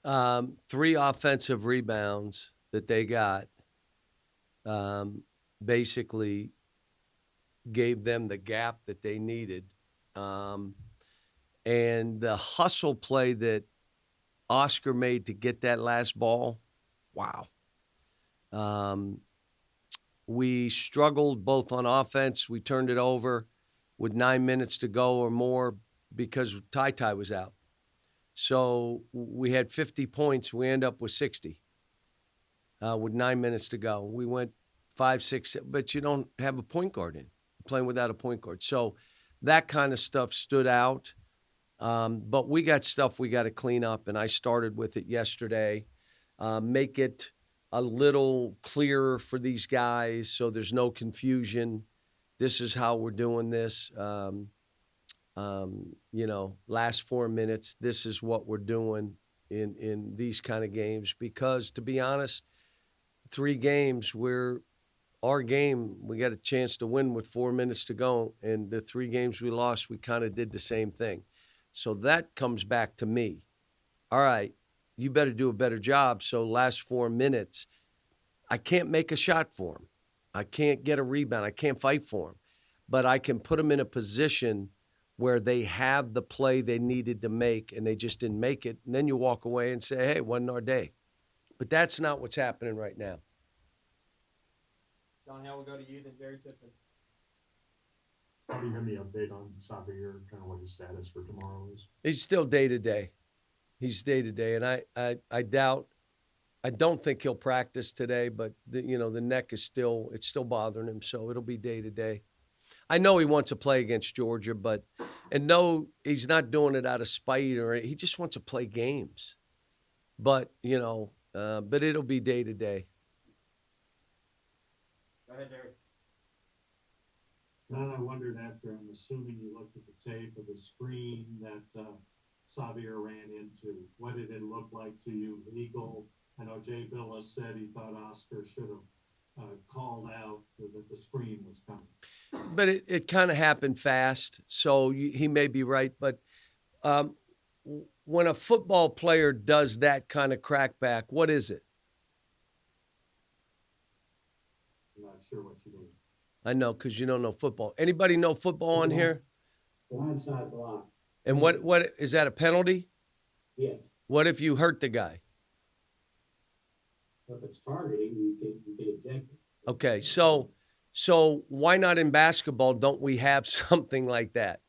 Three offensive rebounds that they got basically gave them the gap that they needed. Um, and the hustle play that Oscar made to get that last ball, wow. Um, we struggled both on offense. We turned it over with 9 minutes to go or more because Ty was out. So we had 50 points. We end up with 60 with 9 minutes to go. We went 5, 6, but you don't have a point guard in. You're playing without a point guard. So that kind of stuff stood out. But we got stuff we got to clean up, and I started with it yesterday. Make it a little clearer for these guys so there's no confusion. This is how we're doing this. Last 4 minutes, this is what we're doing in these kind of games. Because to be honest, 3 games our game, we got a chance to win with 4 minutes to go, and the 3 games we lost, we kind of did the same thing. So that comes back to me. All right, you better do a better job. So last 4 minutes, I can't make a shot for him. I can't get a rebound. I can't fight for him. But I can put them in a position where they have the play they needed to make and they just didn't make it. And then you walk away and say, hey, it wasn't our day. But that's not what's happening right now. John, how will go to you, then Jerry Tippin. How do you have any update on Xavier, kind of what his status for tomorrow is? He's still day-to-day. He's day-to-day. And I doubt – I don't think he'll practice today, but the neck is still bothering him, so it'll be day to day. I know he wants to play against Georgia, and no, he's not doing it out of spite he just wants to play games. But but it'll be day to day. Go ahead, Jerry. And I wondered after, I'm assuming you looked at the tape of the screen that Xavier ran into. What did it look like to you? Legal? I know Jay Billis said he thought Oscar should have called out that the screen was coming. But it kind of happened fast, so he may be right. But when a football player does that kind of crackback, what is it? I'm not sure what you mean. I know, because you don't know football. Anybody know football on here? Blindside block. And what is that, a penalty? Yes. What if you hurt the guy? If it's targeting, you can eject it. Okay, so why not in basketball don't we have something like that?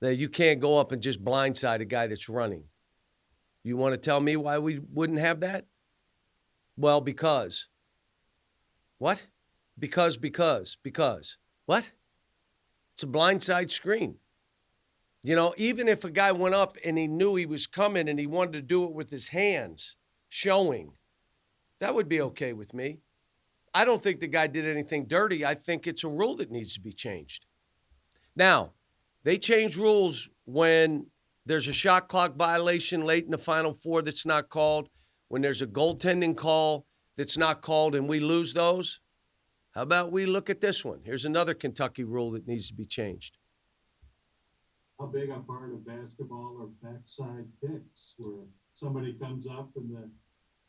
That you can't go up and just blindside a guy that's running. You want to tell me why we wouldn't have that? Well, because. What? Because. What? It's a blindside screen. Even if a guy went up and he knew he was coming and he wanted to do it with his hands, showing, that would be okay with me. I don't think the guy did anything dirty. I think it's a rule that needs to be changed. Now, they change rules when there's a shot clock violation late in the Final Four that's not called, when there's a goaltending call that's not called and we lose those. How about we look at this one? Here's another Kentucky rule that needs to be changed. How big a part of basketball are backside kicks where somebody comes up and the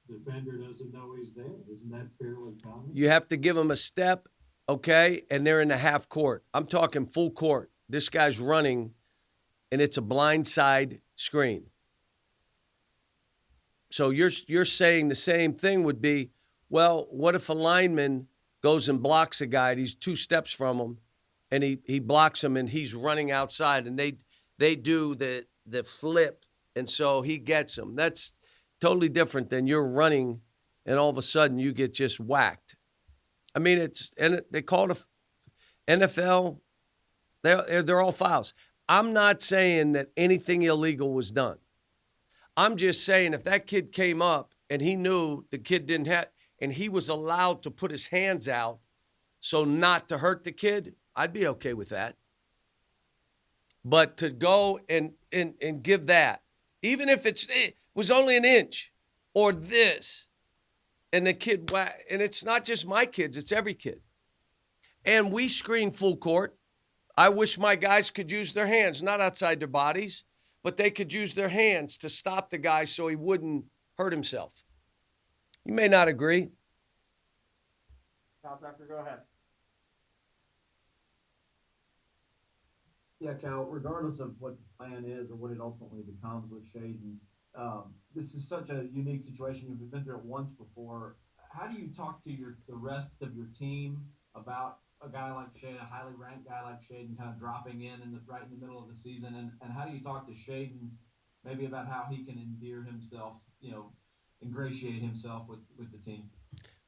defender doesn't know he's there? Isn't that fairly common? You have to give them a step, okay, and they're in the half court. I'm talking full court. This guy's running, and it's a blindside screen. So you're saying the same thing would be, well, what if a lineman goes and blocks a guy, and he's 2 steps from him, and he blocks him, and he's running outside, and they do the flip, and so he gets him. That's totally different than you're running, and all of a sudden you get just whacked. I mean, they call it NFL. They're all fouls. I'm not saying that anything illegal was done. I'm just saying if that kid came up and he knew the kid didn't have, and he was allowed to put his hands out so not to hurt the kid, I'd be okay with that. But to go and give that, even if it was only an inch or this, and the kid, and it's not just my kids, it's every kid. And we screen full court. I wish my guys could use their hands, not outside their bodies. but they could use their hands to stop the guy so he wouldn't hurt himself. You may not agree. Cal Tucker, go ahead. Yeah, Cal, regardless of what the plan is or what it ultimately becomes with Shaedon, this is such a unique situation. You've been through it once before. How do you talk to the rest of your team about a guy like Shaedon, a highly ranked guy like Shaedon, kind of dropping right in the middle of the season? And how do you talk to Shaedon maybe about how he can endear himself, ingratiate himself with the team?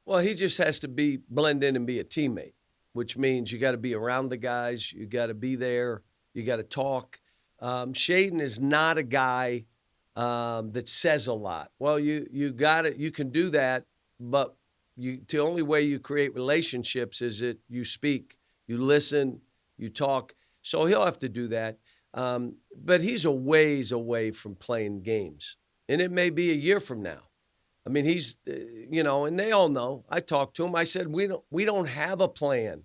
Well, he just has to blend in and be a teammate, which means you got to be around the guys, you got to be there, you got to talk. Shaedon is not a guy that says a lot. Well, you got it. You can do that, but the only way you create relationships is that you speak, you listen, you talk. So he'll have to do that. But he's a ways away from playing games, and it may be a year from now. I mean, he's, and they all know. I talked to him. I said, we don't have a plan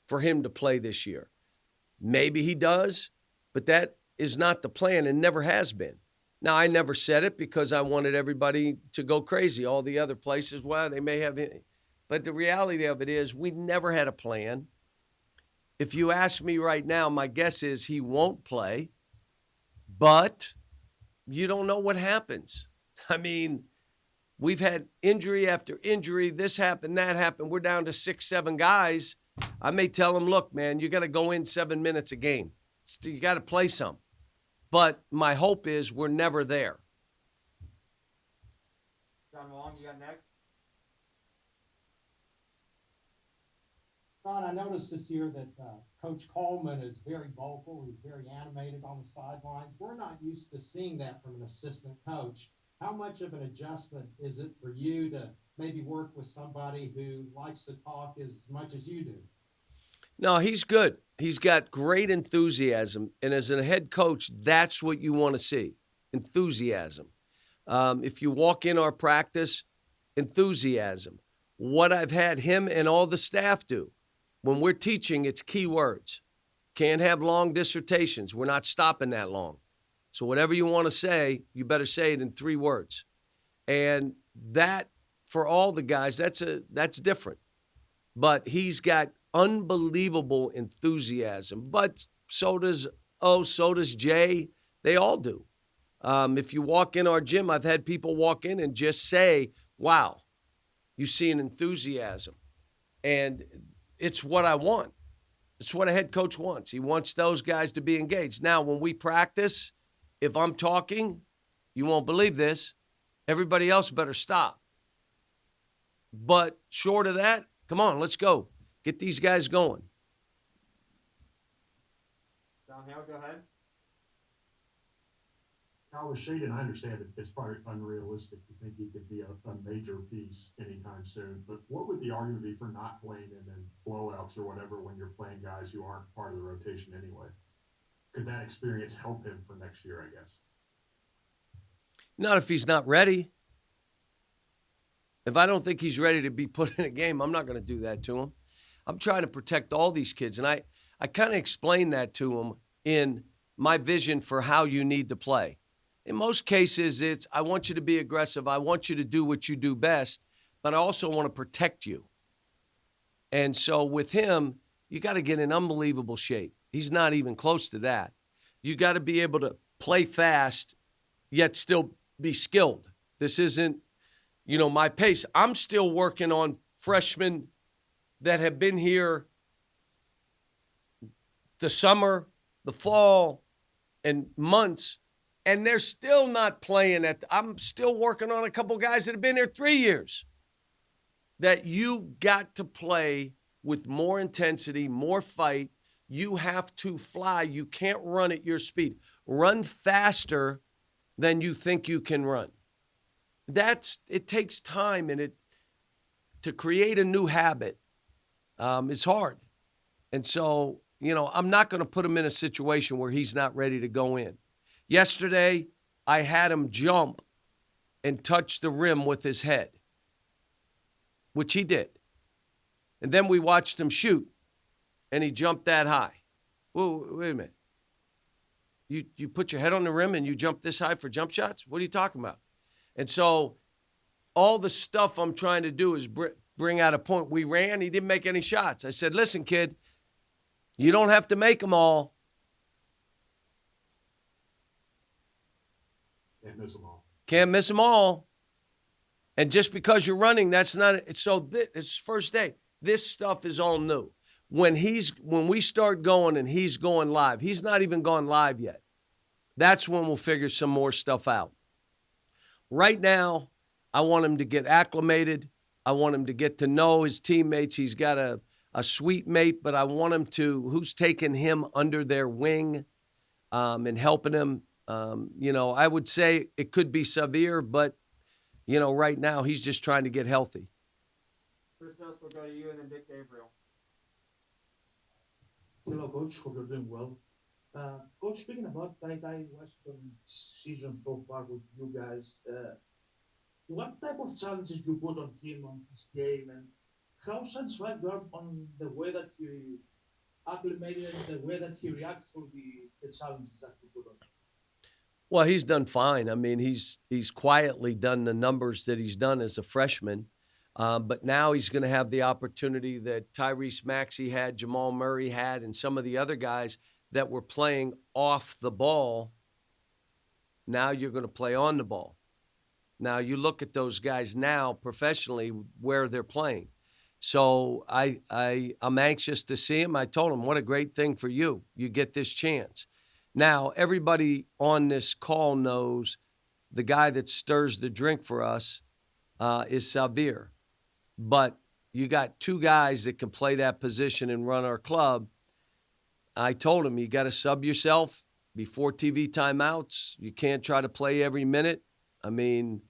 for him to play this year. Maybe he does, but that is not the plan and never has been. Now, I never said it because I wanted everybody to go crazy. All the other places, well, they may have it. But the reality of it is we never had a plan. If you ask me right now, my guess is he won't play, but you don't know what happens. I mean, we've had injury after injury. This happened, that happened. We're down to 6, 7 guys. I may tell them, look, man, you got to go in 7 minutes a game. You got to play some. But my hope is we're never there. John Wong, you got next. Ron, I noticed this year that Coach Coleman is very vocal. He's very animated on the sidelines. We're not used to seeing that from an assistant coach. How much of an adjustment is it for you to maybe work with somebody who likes to talk as much as you do? No, he's good. He's got great enthusiasm. And as a head coach, that's what you want to see, enthusiasm. If you walk in our practice, enthusiasm. What I've had him and all the staff do, when we're teaching, it's key words. Can't have long dissertations. We're not stopping that long. So whatever you want to say, you better say it in 3 words. And that, for all the guys, that's different. But he's got unbelievable enthusiasm. But so does Jay. They all do. If you walk in our gym, I've had people walk in and just say, wow, you see an enthusiasm. And it's what I want. It's what a head coach wants. He wants those guys to be engaged. Now, when we practice, if I'm talking, you won't believe this, everybody else better stop. But short of that, come on, let's go. Get these guys going. John Hale, go ahead. Now with Shaedon, I understand it's probably unrealistic to think he could be a major piece anytime soon, but what would the argument be for not playing him in blowouts or whatever when you're playing guys who aren't part of the rotation anyway? Could that experience help him for next year, I guess? Not if he's not ready. If I don't think he's ready to be put in a game, I'm not going to do that to him. I'm trying to protect all these kids, and I kind of explained that to him in my vision for how you need to play. In most cases, it's I want you to be aggressive. I want you to do what you do best, but I also want to protect you. And so with him, you got to get in unbelievable shape. He's not even close to that. You got to be able to play fast, yet still be skilled. This isn't, my pace. I'm still working on freshmen that have been here the summer, the fall, and months, and they're still not playing I'm still working on a couple guys that have been here 3 years. That you got to play with more intensity, more fight. You have to fly. You can't run at your speed. Run faster than you think you can run. It takes time, and to create a new habit is hard. And so, I'm not going to put him in a situation where he's not ready to go in. Yesterday, I had him jump and touch the rim with his head, which he did. And then we watched him shoot, and he jumped that high. Whoa, wait a minute. You put your head on the rim and you jump this high for jump shots? What are you talking about? And so all the stuff I'm trying to do is bring out a point. We ran. He didn't make any shots. I said, listen, kid, you don't have to make them all. Can't miss them all. Can't miss them all. And just because you're running, that's not it. So it's first day. This stuff is all new. When we start going and he's going live, he's not even gone live yet. That's when we'll figure some more stuff out. Right now, I want him to get acclimated. I want him to get to know his teammates. He's got a sweet mate, but I want him who's taking him under their wing and helping him. I would say it could be Xavier, but, right now he's just trying to get healthy. First notes will go to you and then Dick Gabriel. Hello, Coach. Hope you're doing well. Coach, speaking about Ty Washington season so far with you guys, what type of challenges you put on him on his game, and how satisfied you are on the way that he acclimated, the way that he reacts to the challenges that you put on him? Well, he's done fine. I mean, he's quietly done the numbers that he's done as a freshman. But now he's going to have the opportunity that Tyrese Maxey had, Jamal Murray had, and some of the other guys that were playing off the ball. Now you're going to play on the ball. Now you look at those guys now professionally where they're playing. So I'm anxious to see him. I told him, what a great thing for you. You get this chance. Now, everybody on this call knows the guy that stirs the drink for us is Xavier. But you got two guys that can play that position and run our club. I told him, you got to sub yourself before TV timeouts. You can't try to play every minute. I mean,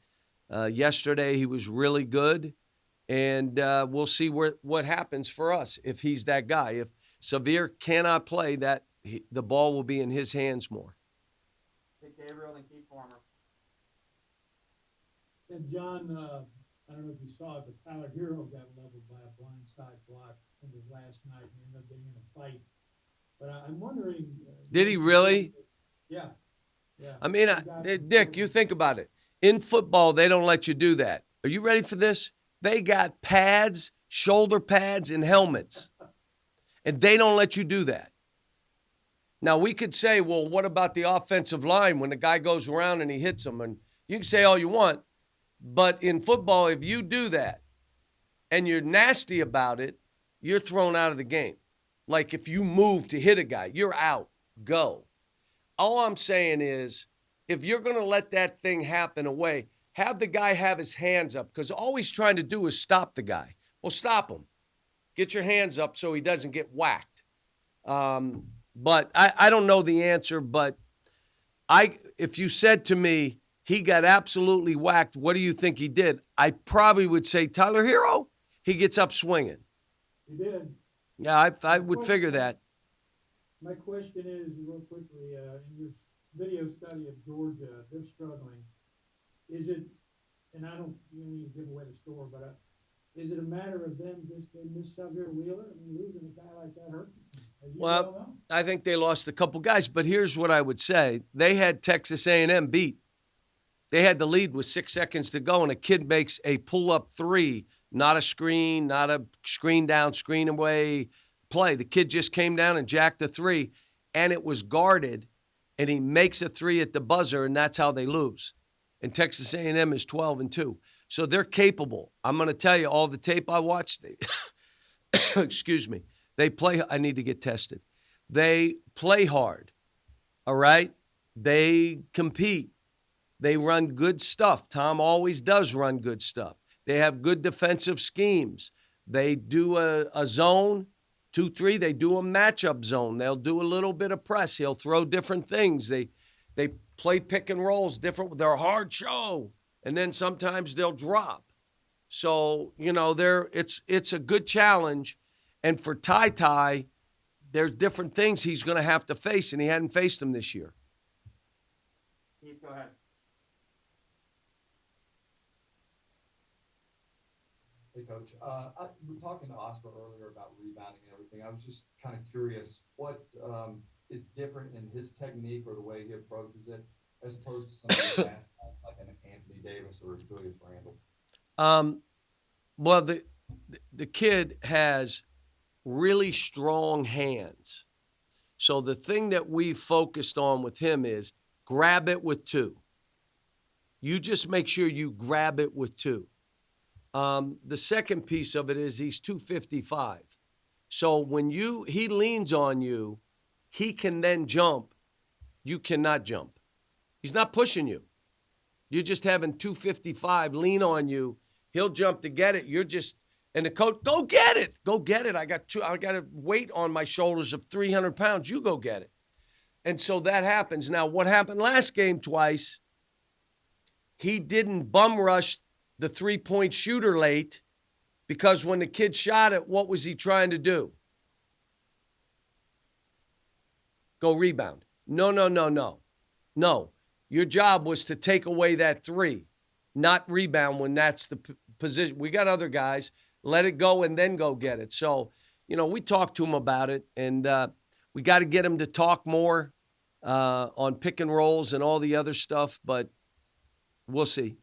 yesterday he was really good. And we'll see what happens for us if he's that guy. If Xavier cannot play, the ball will be in his hands more. Dick Gabriel and Keith Farmer. And John, I don't know if you saw it, but Tyler Hero got leveled by a blindside block in his last night and ended up getting in a fight. But I'm wondering. Did he really? Yeah. I mean, Dick, you think about it. In football, they don't let you do that. Are you ready for this? They got pads, shoulder pads, and helmets. And they don't let you do that. Now, we could say, well, what about the offensive line when the guy goes around and he hits them? And you can say all you want. But in football, if you do that and you're nasty about it, you're thrown out of the game. Like if you move to hit a guy, you're out. Go. All I'm saying is if you're going to let that thing happen away, have the guy have his hands up because all he's trying to do is stop the guy. Well, stop him. Get your hands up so he doesn't get whacked. But I don't know the answer, but if you said to me, he got absolutely whacked, what do you think he did? I probably would say Tyler Hero, he gets up swinging. He did. Yeah, I would figure that. My question is, real quickly, in your video study of Georgia, they're struggling. Is it, and I don't need to give away the score, but is it a matter of them just they miss Xavier Wheeler? I mean, losing a guy like that hurts them, as you well know. I think they lost a couple guys, but here's what I would say. They had Texas A&M beat. They had the lead with 6 seconds to go, and a kid makes a pull-up three, not a screen, not a screen down, screen away play. The kid just came down and jacked the three, and it was guarded, and he makes a three at the buzzer, and that's how they lose. And Texas A&M is 12-2. So they're capable. I'm going to tell you, all the tape I watched, excuse me, they play. I need to get tested. They play hard, all right? They compete. They run good stuff. Tom always does run good stuff. They have good defensive schemes. They do a zone, 2-3. They do a matchup zone. They'll do a little bit of press. He'll throw different things. They play pick and rolls different. They're a hard show. And then sometimes they'll drop. So, it's a good challenge. And for Ty, there's different things he's going to have to face, and he hadn't faced them this year. Keith, go ahead. Hey, Coach. We were talking to Oscar earlier about rebounding and everything. I was just kind of curious, what is different in his technique or the way he approaches it, as opposed to some of the fast guys like an Anthony Davis or a Julius Randle? Well, the kid has really strong hands. So the thing that we focused on with him is grab it with two. You just make sure you grab it with two. The second piece of it is he's 255. So when he leans on you, he can then jump. You cannot jump. He's not pushing you. You're just having 255 lean on you. He'll jump to get it. You're just, and the coach, go get it. Go get it. I got a weight on my shoulders of 300 pounds. You go get it. And so that happens. Now, what happened last game twice, he didn't bum rush the three-point shooter late because when the kid shot it, what was he trying to do? Go rebound. No. No. Your job was to take away that three, not rebound when that's the position. We got other guys. Let it go and then go get it. So, we talked to him about it, and we got to get him to talk more on pick and rolls and all the other stuff, but we'll see.